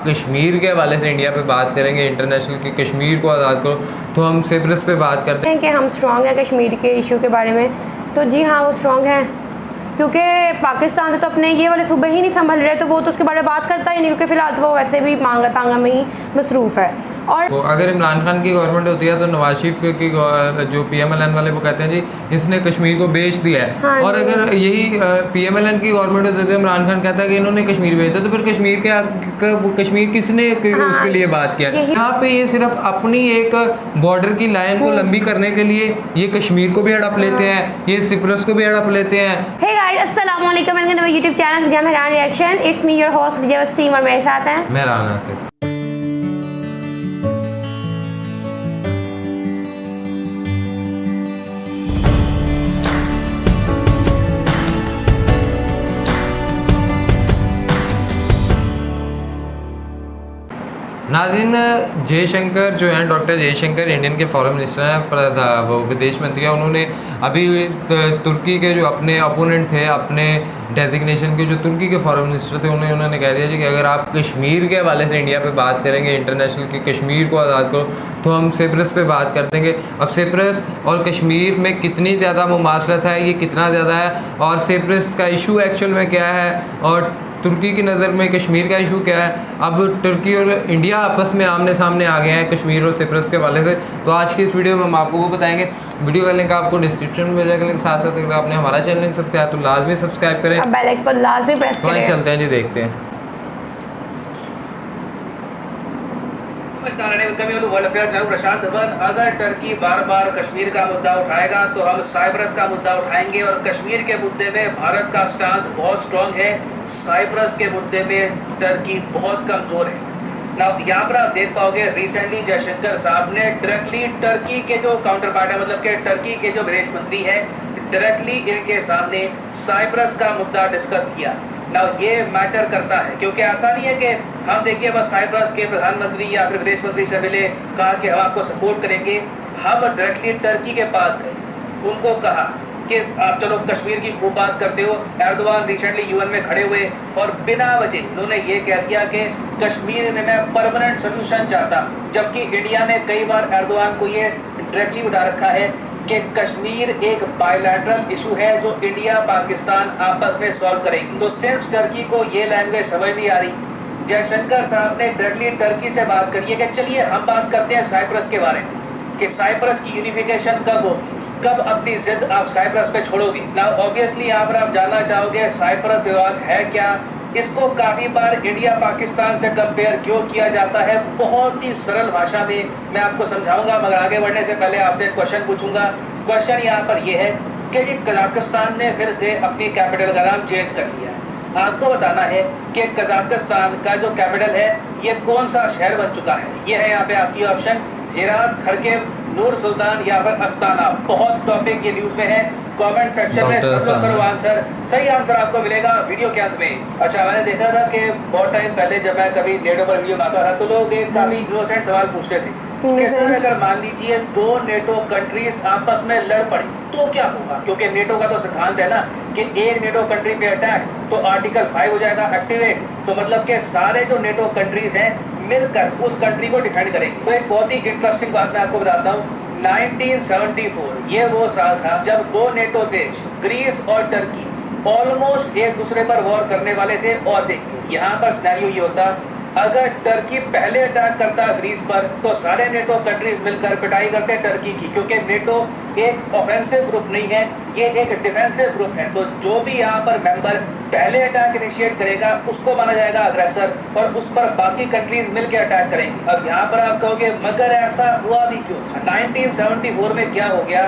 कश्मीर के हवाले से इंडिया पे बात करेंगे, इंटरनेशनल कि कश्मीर को आज़ाद करो, तो हम सिप्रस पे बात करते हैं कि हम स्ट्रॉन्ग हैं कश्मीर के इशू के बारे में। तो जी हाँ, वो स्ट्रॉन्ग हैं क्योंकि पाकिस्तान से तो अपने ये वाले सूबे ही नहीं संभल रहे, तो वो तो उसके बारे में बात करता ही नहीं, क्योंकि फ़िलहाल तो वो वैसे भी मांगा तांगा में ही मसरूफ़ है। और तो अगर इमरान खान की गवर्नमेंट होती है तो नवाज शरीफ की जो PMLN वाले वो कहते हैं जी इसने कश्मीर को बेच दिया है। हाँ, और अगर यही PMLN की गवर्नमेंट होती है तो इमरान खान कहता है कि इन्होंने कश्मीर बेच दिया, तो फिर कश्मीर किसने हाँ, उसके लिए बात किया? यहाँ पे ये सिर्फ अपनी एक बॉर्डर की लाइन को लंबी करने के लिए ये कश्मीर को भी हड़प लेते हैं, ये सिप्रस को भी हड़प लेते हैं। हे गाइस, अस्सलाम वालेकुम, welcome to my YouTube channel Mehran reaction. It's me your host Waseem और मेरे साथ हैं मेहरान से नाज़रीन, जयशंकर जो हैं, डॉक्टर जयशंकर इंडियन के फॉरेन मिनिस्टर हैं, वो विदेश मंत्री हैं। उन्होंने अभी तुर्की के जो अपने अपोनेंट थे, अपने डेजिग्नेशन के जो तुर्की के फॉरेन मिनिस्टर थे, उन्होंने कह दिया जी कि अगर आप कश्मीर के हवाले से इंडिया पे बात करेंगे, इंटरनेशनल कि कश्मीर को आज़ाद करो, तो हम सिप्रस पे बात कर देंगे। अब सिप्रस और कश्मीर में कितनी ज़्यादा मुमासलत है, ये कितना ज़्यादा है, और सिप्रस का इशू एक्चुअल में क्या है, और तुर्की की नज़र में कश्मीर का इशू क्या है। अब तुर्की और इंडिया आपस में आमने सामने आ गए हैं कश्मीर और सिप्रस के हवाले से। तो आज की इस वीडियो में हम आपको वो बताएंगे। वीडियो का लिंक आपको डिस्क्रिप्शन में मिल जाएगा, लेकिन साथ साथ अगर आपने हमारा चैनल नहीं सब्सक्राइब तो लाजमी सब्सक्राइब करें, बेल आइकन को लाजमी प्रेस करें। चलते हैं जी, देखते हैं। प्रशांत धवन, अगर टर्की बार बार कश्मीर का मुद्दा उठाएगा तो हम साइप्रस का मुद्दा उठाएंगे, और कश्मीर के मुद्दे में भारत का स्टांस बहुत स्ट्रांग है, साइप्रस के मुद्दे में टर्की बहुत कमजोर है। यहाँ पर आप देख पाओगे रिसेंटली जयशंकर साहब ने डायरेक्टली टर्की के जो काउंटर पार्ट है, मतलब कि टर्की के जो विदेश मंत्री है, डायरेक्टली इनके सामने साइप्रस का मुद्दा डिस्कस किया। ना ये मैटर करता है, क्योंकि ऐसा नहीं है कि हम देखिए बस साइप्रस के प्रधानमंत्री या फिर विदेश मंत्री से मिले, कहा कि हम आपको सपोर्ट करेंगे। हम डायरेक्टली टर्की के पास गए, उनको कहा कि आप चलो कश्मीर की खूब बात करते हो। एर्दोगान रिसेंटली UN में खड़े हुए और बिना वजह उन्होंने ये कह दिया कि कश्मीर में मैं परमानेंट सोल्यूशन चाहता हूँ, जबकि इंडिया ने कई बार एर्दोगान को ये डायरेक्टली बता रखा है कि कश्मीर एक बायलैटरल इशू है जो इंडिया पाकिस्तान आपस में सॉल्व करेंगे। तो सिंस टर्की को ये लैंग्वेज समझ नहीं आ रही, जयशंकर साहब ने डायरेक्टली टर्की से बात करी है कि चलिए हम बात करते हैं साइप्रस के बारे में, कि साइप्रस की यूनिफिकेशन कब होगी, कब अपनी जिद आप साइप्रस पे छोड़ोगे। ना ऑब्वियसली यहाँ पर आप जानना चाहोगे साइप्रस विवाद है क्या, इसको काफ़ी बार इंडिया पाकिस्तान से कंपेयर क्यों किया जाता है। बहुत ही सरल भाषा में मैं आपको समझाऊंगा, मगर आगे बढ़ने से पहले आपसे एक क्वेश्चन पूछूंगा। क्वेश्चन यहाँ पर यह है कि जी कजाकिस्तान ने फिर से अपनी कैपिटल का नाम चेंज कर लिया है। आपको बताना है कि कजाकिस्तान का जो कैपिटल है ये कौन सा शहर बन चुका है। ये है यहाँ पे आपकी ऑप्शन, हेरात, खरकिव, नूर सुल्तान या फिर अस्ताना। बहुत टॉपिक ये न्यूज़ में है, कमेंट सेक्शन में सब लोग करो आंसर, सही आंसर आपको मिलेगा वीडियो के अंत में। अच्छा, मैंने देखा था कि बहुत टाइम पहले जब मैं कभी नेटो पर वीडियो बनाता था तो लोग एक काफ़ी इनोसेंट सवाल पूछते थे कि सर अगर मान लीजिए दो नेटो कंट्रीज आपस में लड़ पड़ी तो क्या होगा, क्योंकि नेटो का तो सिद्धांत है ना कि एक नेटो कंट्री पे अटैक तो आर्टिकल 5 हो जाएगा एक्टिवेट, तो मतलब कि सारे जो नेटो कंट्रीज हैं मिलकर उस कंट्री को डिफेंड करेंगे। तो एक बहुत ही इंटरेस्टिंग बात मैं आपको बताता हूँ। 1974 ये वो साल था जब दो नेटो देश ग्रीस और टर्की ऑलमोस्ट एक दूसरे पर वॉर करने वाले थे। और देखिए यहाँ पर सिनेरियो ये होता, अगर टर्की पहले अटैक करता ग्रीस पर तो सारे नेटो कंट्रीज मिलकर पिटाई करते टर्की की, क्योंकि नेटो एक ऑफेंसिव ग्रुप नहीं है, ये एक डिफेंसिव ग्रुप है। तो जो भी यहाँ पर मेंबर पहले अटैक इनिशिएट करेगा उसको माना जाएगा अग्रेसर, और उस पर बाकी कंट्रीज मिलकर अटैक करेंगी। अब यहाँ पर आप कहोगे मगर ऐसा हुआ भी क्यों था। 1974 में क्या हो गया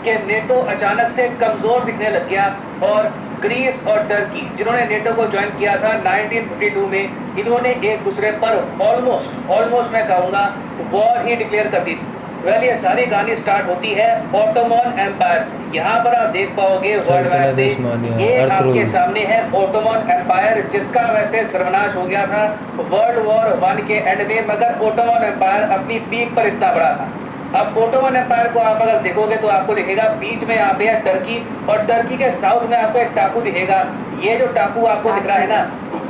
कि नेटो अचानक से कमज़ोर दिखने लग गया, और ग्रीस और टर्की जिन्होंने नेटो को ज्वाइन किया था 1952 में, इन्होंने एक दूसरे पर ऑलमोस्ट मैं कहूँगा वॉर ही डिक्लेयर कर दी थी। वेल, ये सारी कहानी स्टार्ट होती है ऑटोमन एम्पायर से। यहाँ पर आप देख पाओगे वर्ल्ड मैप में ये आपके सामने है ऑटोमन एम्पायर, जिसका वैसे सर्वनाश हो गया था वर्ल्ड वॉर 1 के एंड में, मगर ऑटोमन एम्पायर अपनी पीक पर इतना बड़ा था। अब ओटोमन एम्पायर को आप अगर देखोगे तो आपको दिखेगा बीच में यहाँ पे है टर्की, और टर्की के साउथ में आपको एक टापू दिखेगा। ये जो टापू आपको दिख रहा है ना,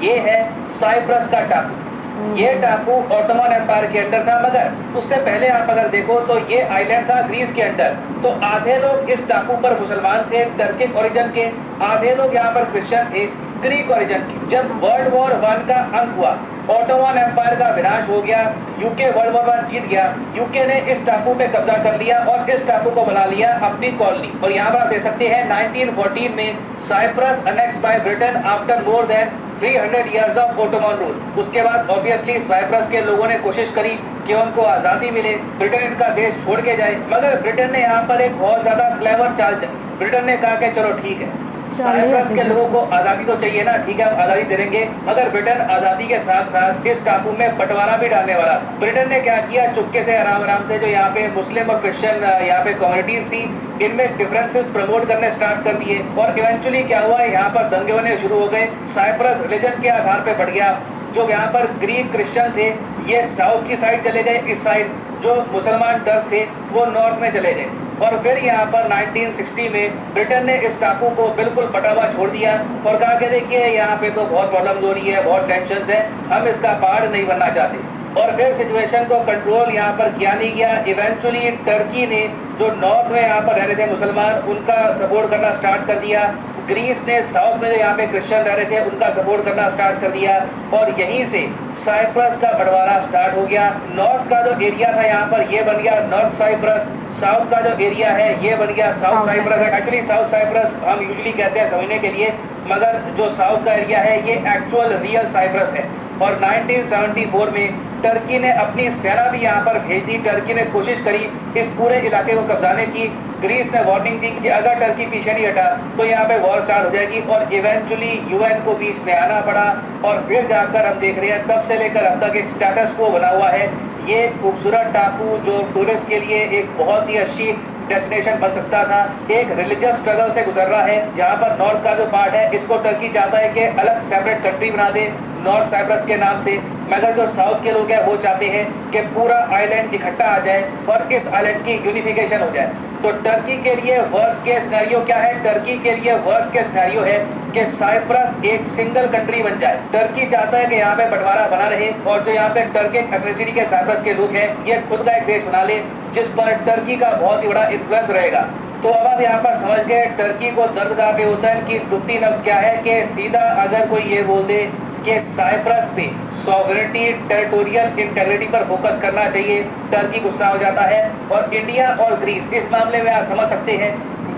ये है साइप्रस का टापू। ये टापू ऑटोमन एम्पायर के अंडर था, मगर उससे पहले आप अगर देखो तो ये आइलैंड था ग्रीस के अंडर। तो आधे लोग इस टापू पर मुसलमान थे टर्किक ओरिजिन के, आधे लोग यहाँ पर क्रिश्चियन थे ग्रीक ओरिजिन के। जब वर्ल्ड वॉर 1 का अंत हुआ, ऑटोमन एम्पायर का विनाश हो गया, यूके वर्ल्ड वॉर 1 जीत गया, यूके ने इस टापू पे कब्जा कर लिया और इस टापू को बना लिया अपनी कॉलोनी। और यहाँ पर आप देख सकते हैं 1914 में Cyprus annexed by Britain after more than 300 years of Ottoman rule. उसके बाद ऑब्वियसली साइप्रस के लोगों ने कोशिश करी कि उनको आज़ादी मिले, ब्रिटेन इनका देश छोड़ के जाए, मगर ब्रिटेन ने यहाँ पर एक बहुत ज़्यादा क्लेवर चाल चली। ब्रिटेन ने कहा कि चलो ठीक है, साइप्रस के लोगों को आज़ादी तो चाहिए ना, ठीक है हम आज़ादी दे देंगे, मगर ब्रिटेन आज़ादी के साथ साथ इस टापू में बंटवारा भी डालने वाला था। ब्रिटेन ने क्या किया, चुपके से आराम आराम से जो यहाँ पे मुस्लिम और क्रिश्चियन यहाँ पे कम्युनिटीज़ थी, इनमें डिफरेंसेस प्रमोट करने स्टार्ट कर दिए। और इवेंचुअली क्या हुआ, यहाँ पर दंगे होने शुरू हो गए। साइप्रस रिलीजन के आधार पर बढ़ गया। जो यहाँ पर ग्रीक क्रिश्चियन थे ये साउथ की साइड चले गए, इस साइड जो मुसलमान टर्क थे वो नॉर्थ में चले गए। और फिर यहाँ पर 1960 में ब्रिटेन ने इस टापू को बिल्कुल बटा हुआ छोड़ दिया और कहा कि देखिए यहाँ पे तो बहुत प्रॉब्लम हो रही है, बहुत टेंशन है, हम इसका पार्ट नहीं बनना चाहते। और फिर सिचुएशन को कंट्रोल यहाँ पर किया नहीं गया। इवेंचुअली टर्की ने जो नॉर्थ में यहाँ पर रह रहे थे मुसलमान, उनका सपोर्ट करना स्टार्ट कर दिया। ग्रीस ने साउथ में जो यहाँ पे क्रिश्चियन रह रहे थे उनका सपोर्ट करना स्टार्ट कर दिया और यहीं से साइप्रस का बंटवारा स्टार्ट हो गया। नॉर्थ का जो एरिया था यहाँ पर ये बन गया नॉर्थ साइप्रस, साउथ का जो एरिया है ये बन गया south Cyprus. Actually south Cyprus हम यूजुअली कहते हैं समझने के लिए, मगर जो साउथ का एरिया है ये एक्चुअल रियल साइप्रस है। और 1974 में टर्की ने अपनी सेना भी यहाँ पर भेज दी। टर्की ने कोशिश करी इस पूरे इलाके को कब्जाने की। ग्रीस ने वार्निंग दी कि अगर टर्की पीछे नहीं हटा तो यहाँ पे वॉर स्टार्ट हो जाएगी और इवेंचुअली यूएन को बीच में आना पड़ा। और फिर जाकर हम देख रहे हैं तब से लेकर अब तक एक स्टेटस को बना हुआ है। ये खूबसूरत टापू जो टूरिस्ट के लिए एक बहुत ही अच्छी डेस्टिनेशन बन सकता था, एक रिलीजियस स्ट्रगल से गुजर रहा है। जहाँ पर नॉर्थ का जो पार्ट है इसको टर्की चाहता है कि अलग सेपरेट कंट्री बना दे नॉर्थ साइप्रस के नाम से, मगर जो साउथ के लोग हैं वो चाहते हैं कि पूरा आइलैंड इकट्ठा आ जाए और इस आइलैंड की यूनिफिकेशन हो जाए। तो टर्की के लिए वर्स्ट केस सिनेरियो क्या है? टर्की के लिए वर्स्ट केस सिनेरियो है कि साइप्रस एक सिंगल कंट्री बन जाए। टर्की चाहता है कि यहाँ पे बंटवारा बना रहे और जो यहाँ पे टर्किक एथनिसिटी के साइप्रस के लोग हैं ये खुद का एक देश बना ले जिस पर टर्की का बहुत ही बड़ा इन्फ्लुएंस रहेगा। तो अब आप यहाँ पर समझ गए टर्की को दर्द कहाँ पे होता है, कि दुखती लफ्ज़ क्या है कि सीधा अगर कोई ये बोल दे कि साइप्रस पे सॉवरेनिटी टेरिटोरियल इंटेग्रिटी पर फोकस करना चाहिए, टर्की गुस्सा हो जाता है। और इंडिया और ग्रीस इस मामले में आप समझ सकते हैं,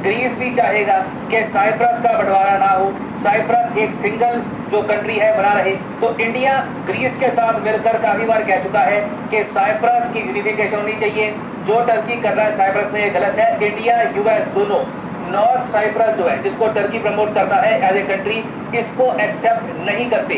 ग्रीस भी चाहेगा कि साइप्रस का बंटवारा ना हो, साइप्रस एक सिंगल जो कंट्री है बना रहे। तो इंडिया ग्रीस के साथ मिलकर काफ़ी बार कह चुका है कि साइप्रस की यूनिफिकेशन होनी चाहिए। जो टर्की कर रहा है साइप्रस में ये गलत है। इंडिया यूएस दोनों नॉर्थ साइप्रस जो है जिसको टर्की प्रमोट करता है एज ए कंट्री, इसको एक्सेप्ट नहीं करते।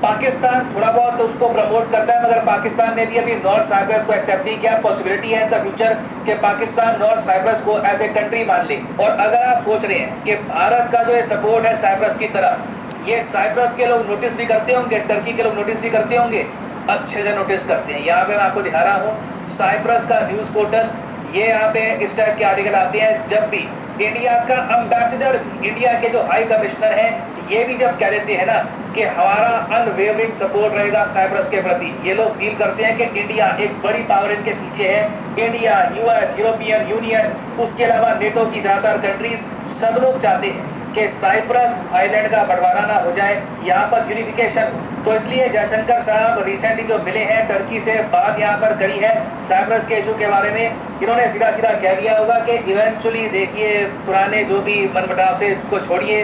पाकिस्तान थोड़ा बहुत तो उसको प्रमोट करता है, मगर पाकिस्तान ने भी अभी नॉर्थ साइप्रस को एक्सेप्ट नहीं किया। पॉसिबिलिटी है इन द फ्यूचर कि पाकिस्तान नॉर्थ साइप्रस को एज ए कंट्री मान ले। और अगर आप सोच रहे हैं कि भारत का जो ये सपोर्ट है साइप्रस की तरफ, ये साइप्रस के लोग नोटिस भी करते होंगे, टर्की के लोग नोटिस भी करते होंगे, अच्छे से नोटिस करते हैं। यहाँ पे मैं आपको दिखा रहा हूँ साइप्रस का न्यूज़ पोर्टल, ये यहाँ पे इस टाइप के आर्टिकल आते हैं। जब भी इंडिया का एम्बेसडर भी, इंडिया के जो हाई कमिश्नर हैं, ये भी जब कह देते हैं ना कि हमारा अनवेवरिंग सपोर्ट रहेगा साइप्रस के प्रति, ये लोग फील करते हैं कि इंडिया एक बड़ी पावर इनके पीछे है। इंडिया, यूएस, यूरोपियन यूनियन, उसके अलावा नेटो की ज़्यादातर कंट्रीज, सब लोग चाहते हैं कि साइप्रस आइलैंड का बंटवारा ना हो जाए, यहाँ पर यूनिफिकेशन हो। तो इसलिए जयशंकर साहब रिसेंटली जो मिले हैं टर्की से, बात यहाँ पर करी है साइप्रस के इशू के बारे में। इन्होंने सीधा सीधा कह दिया होगा कि इवेंचुअली देखिए पुराने जो भी मनमुटाव थे उसको छोड़िए,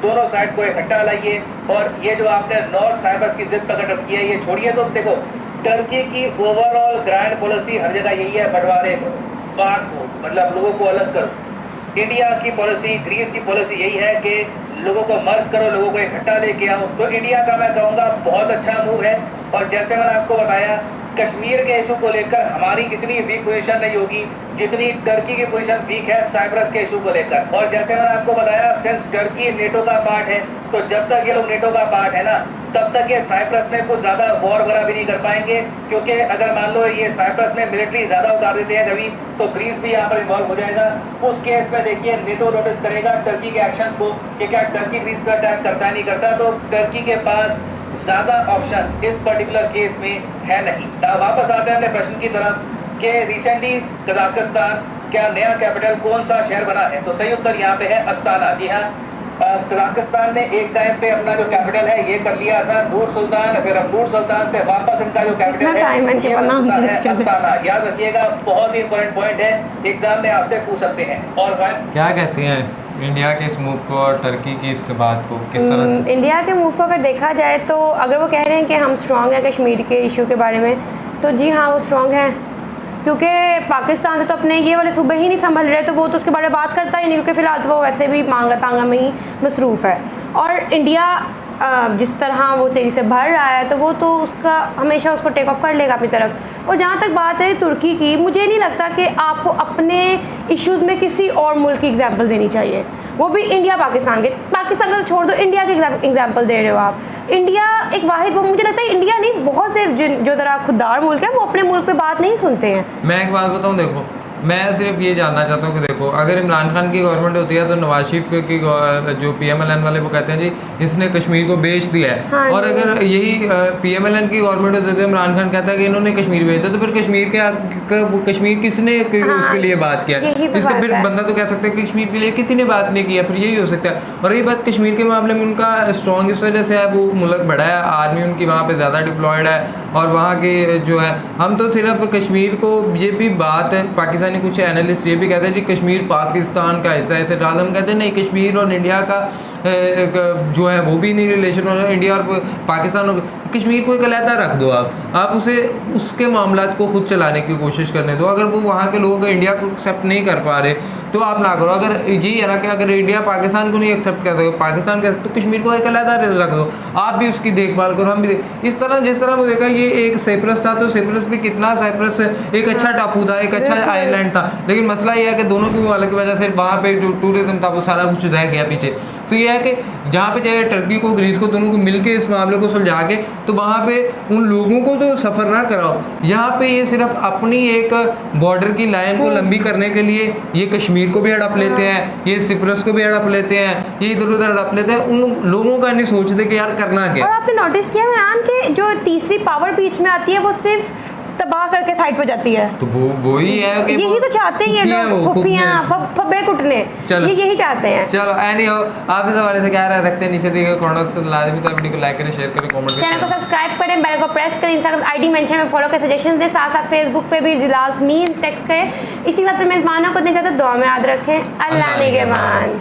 दोनों साइड्स को इकट्ठा लाइए और ये जो आपने नॉर्थ साइप्रस की जिद पकड़ रखी है ये छोड़िए। तो देखो टर्की की ओवरऑल ग्रैंड पॉलिसी हर जगह यही है, बंटवारे करो, बांट दो, मतलब लोगों को अलग करो। इंडिया की पॉलिसी, ग्रीस की पॉलिसी यही है कि लोगों को मर्ज करो, लोगों को इकट्ठा लेके आओ। तो इंडिया का मैं कहूँगा बहुत अच्छा मूव है। और जैसे मैंने आपको बताया कश्मीर के इशू को लेकर हमारी इतनी वीक पोजीशन नहीं होगी जितनी टर्की की पोजीशन वीक है साइप्रस के इशू को लेकर। और जैसे मैंने आपको बताया सिंस टर्की नेटो का पार्ट है, तो जब तक ये लोग नेटो का पार्ट है ना तब तक ये साइप्रस में कुछ ज़्यादा वॉर वगैरह भी नहीं कर पाएंगे, क्योंकि अगर मान लो ये साइप्रस में मिलिट्री ज़्यादा उतार देते हैं कभी, तो ग्रीस भी यहाँ पर इन्वॉल्व हो जाएगा। उस केस में देखिए नेटो नोटिस करेगा टर्की के एक्शंस को कि क्या टर्की ग्रीस पर अटैक करता है नहीं करता। तो टर्की के पास ज़्यादा ऑप्शंस इस पर्टिकुलर केस में है नहीं। वापस आते हैं अपने प्रश्न की तरफ कि रिसेंटली कजाकिस्तान क्या नया कैपिटल कौन सा शहर बना है, तो सही उत्तर यहाँ पे है अस्ताना। जी हाँ, कजाकिस्तान ने एक टाइम पे अपना जो कैपिटल है ये कर लिया था नूर सुल्तान, फिर अब नूर सुल्तान से वापस इनका जो कैपिटल है ये बन चुका है अस्ताना। याद रखिएगा, बहुत ही इंपॉर्टेंट पॉइंट है, एग्जाम में आपसे पूछ सकते हैं। और क्या कहते हैं इंडिया के इस मूव को और टर्की की इस बात को किस तरह से? इंडिया के मूव को अगर देखा जाए तो अगर वो कह रहे हैं कि हम स्ट्रॉन्ग हैं कश्मीर के इशू के बारे में, तो जी हाँ वो स्ट्रॉन्ग हैं, क्योंकि पाकिस्तान से तो अपने ये वाले सूबे ही नहीं संभल रहे, तो वो तो उसके बारे में बात करता ही नहीं, क्योंकि फ़िलहाल तो वो वैसे भी मांगा तांगा में ही मसरूफ़ है। और इंडिया जिस तरह वो तेज़ी से बढ़ रहा है तो वो तो उसका हमेशा उसको टेक ऑफ कर लेगा अपनी तरफ। और जहाँ तक बात है तुर्की की, मुझे नहीं लगता कि आपको अपने इश्यूज़ में किसी और मुल्क की एग्जाम्पल देनी चाहिए, वो भी इंडिया पाकिस्तान के। पाकिस्तान का तो छोड़ दो, इंडिया के एग्जाम्पल दे रहे हो आप। इंडिया एक वाहिद, वो मुझे लगता है इंडिया नहीं, बहुत से जो तरह खुददार मुल्क है वो अपने मुल्क पे बात नहीं सुनते हैं। मैं एक बात बताऊं, देखो मैं सिर्फ ये जानना चाहता हूँ कि देखो अगर इमरान खान की गवर्नमेंट होती है तो नवाज शरीफ की जो PMLN वाले वो कहते हैं जी इसने कश्मीर को बेच दिया है। हाँ, और अगर यही PMLN की गवर्नमेंट होती है तो इमरान खान कहता है कि इन्होंने कश्मीर बेच दिया, तो फिर कश्मीर किसने उसके लिए बात किया? इसका फिर बंदा तो कह सकता है कि कश्मीर के लिए किसी ने बात नहीं किया, फिर यही हो सकता है। और रही बात कश्मीर के मामले में, उनका स्ट्रॉन्ग इस वजह से है, वो मुल्क बड़ा है, आर्मी उनकी वहाँ पर ज़्यादा डिप्लॉयड है, और वहाँ के जो है हम तो सिर्फ कश्मीर को, ये भी बात है पाकिस्तानी कुछ एनालिस्ट ये भी कहते हैं जी कश्मीर पाकिस्तान का हिस्सा ऐसे डाल, हम कहते हैं नहीं, कश्मीर और इंडिया का जो है वो भी नहीं रिलेशन हो रहा है, इंडिया और पाकिस्तान। कश्मीर को एक अलहदा रख दो, आप उसे उसके मामलात को खुद चलाने की कोशिश करने दो। अगर वो वहाँ के लोग इंडिया को एक्सेप्ट नहीं कर पा रहे तो आप ना करो। अगर यही है ना कि अगर इंडिया पाकिस्तान को नहीं एक्सेप्ट करता है, पाकिस्तान का, तो कश्मीर को एक अलहदा रख दो, आप भी उसकी देखभाल करो, हम भी इस तरह जिस तरह वो देखा ये एक साइप्रस था, तो साइप्रस भी कितना, साइप्रस एक अच्छा टापू था, एक अच्छा आइलैंड था, लेकिन मसला ये है कि दोनों की वाले की वजह से वहाँ पे जो टूरिज्म था वो सारा कुछ रह गया पीछे। तो ये है कि जहाँ पे चाहे टर्की को ग्रीस को दोनों को मिलके इस मामले को सुलझा के, तो वहाँ पे उन लोगों को तो सफ़र ना कराओ, यहाँ पे ये सिर्फ अपनी एक बॉर्डर की लाइन को लंबी करने के लिए ये कश्मीर को भी हड़प लेते हैं, ये सिप्रस को भी हड़प लेते हैं, ये इधर उधर हड़प लेते हैं, उन लोगों का नहीं सोचते कि यार करना क्या। और आपने नोटिस किया इमरान के जो तीसरी पावर बीच में आती है वो सिर्फ तबाह करके साइड पर जाती है, तो वो ही है कि यही तो चाहते हैं ये लोग, फुफियां फब्बे कुटने, ये यही चाहते हैं। चलो एनी हो, आप इस हवाले से क्या राय रखते हैं नीचे दिए गए कमेंट्स को लाजमी तो वीडियो को लाइक करें, शेयर करें, कमेंट करें, चैनल को सब्सक्राइब करें, बेल को प्रेस करें, इंस्टाग्राम ID मेंशन में फॉलो करें, सजेशन दें, साथ साथ फेसबुक पे भी लाजमी टेक्स्ट करें। इसी के साथ मेजबानों को दें, दुआ में याद रखें। अल्लाह निगहबान।